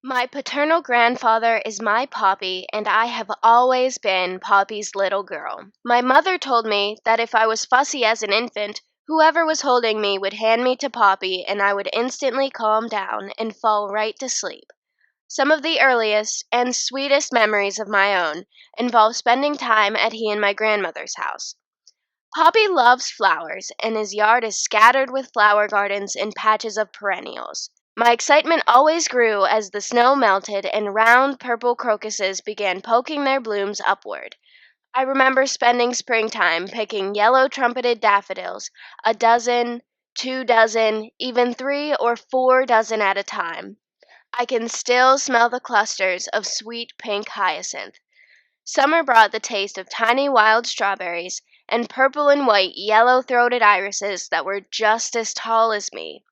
My paternal grandfather is my Poppy, and I have always been Poppy's little girl. My mother told me that if I was fussy as an infant, whoever was holding me would hand me to Poppy and I would instantly calm down and fall right to sleep. Some of the earliest and sweetest memories of my own involve spending time at he and my grandmother's house. Poppy loves flowers, and his yard is scattered with flower gardens and patches of perennials. My excitement always grew as the snow melted and round purple crocuses began poking their blooms upward. I remember spending springtime picking yellow trumpeted daffodils, a dozen, 2 dozen, even 3 or 4 dozen at a time. I can still smell the clusters of sweet pink hyacinth. Summer brought the taste of tiny wild strawberries and purple and white yellow-throated irises that were just as tall as me.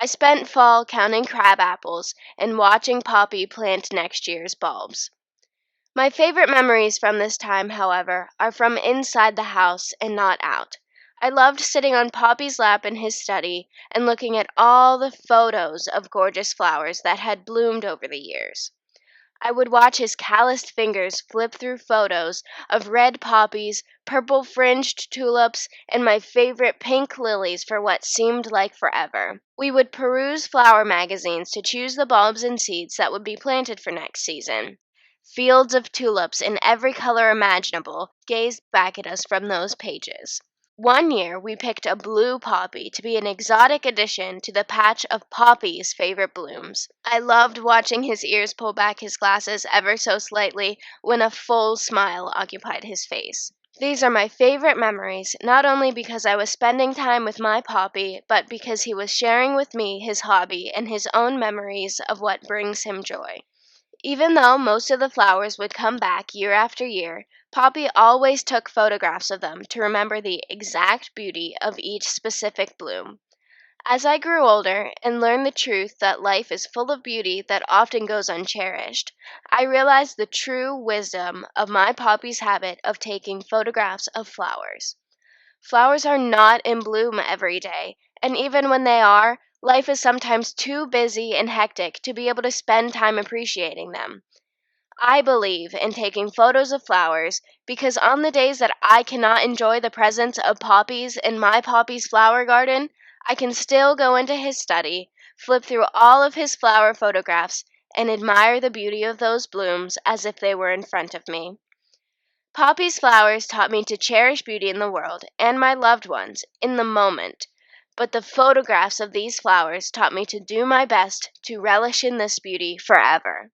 I spent fall counting crab apples and watching Poppy plant next year's bulbs. My favorite memories from this time, however, are from inside the house and not out. I loved sitting on Poppy's lap in his study and looking at all the photos of gorgeous flowers that had bloomed over the years. I would watch his calloused fingers flip through photos of red poppies, purple fringed tulips, and my favorite pink lilies for what seemed like forever. We would peruse flower magazines to choose the bulbs and seeds that would be planted for next season. Fields of tulips in every color imaginable gazed back at us from those pages. One year we picked a blue poppy to be an exotic addition to the patch of Poppy's favorite blooms. I loved watching his ears pull back his glasses ever so slightly when a full smile occupied his face. These are my favorite memories, not only because I was spending time with my Poppy, but because he was sharing with me his hobby and his own memories of what brings him joy. Even though most of the flowers would come back year after year, Poppy always took photographs of them to remember the exact beauty of each specific bloom. As I grew older and learned the truth that life is full of beauty that often goes uncherished, I realized the true wisdom of my Poppy's habit of taking photographs of flowers. Flowers are not in bloom every day, and even when they are, life is sometimes too busy and hectic to be able to spend time appreciating them. I believe in taking photos of flowers because on the days that I cannot enjoy the presence of poppies in my Poppy's flower garden, I can still go into his study, flip through all of his flower photographs, and admire the beauty of those blooms as if they were in front of me. Poppy's flowers taught me to cherish beauty in the world and my loved ones in the moment, but the photographs of these flowers taught me to do my best to relish in this beauty forever.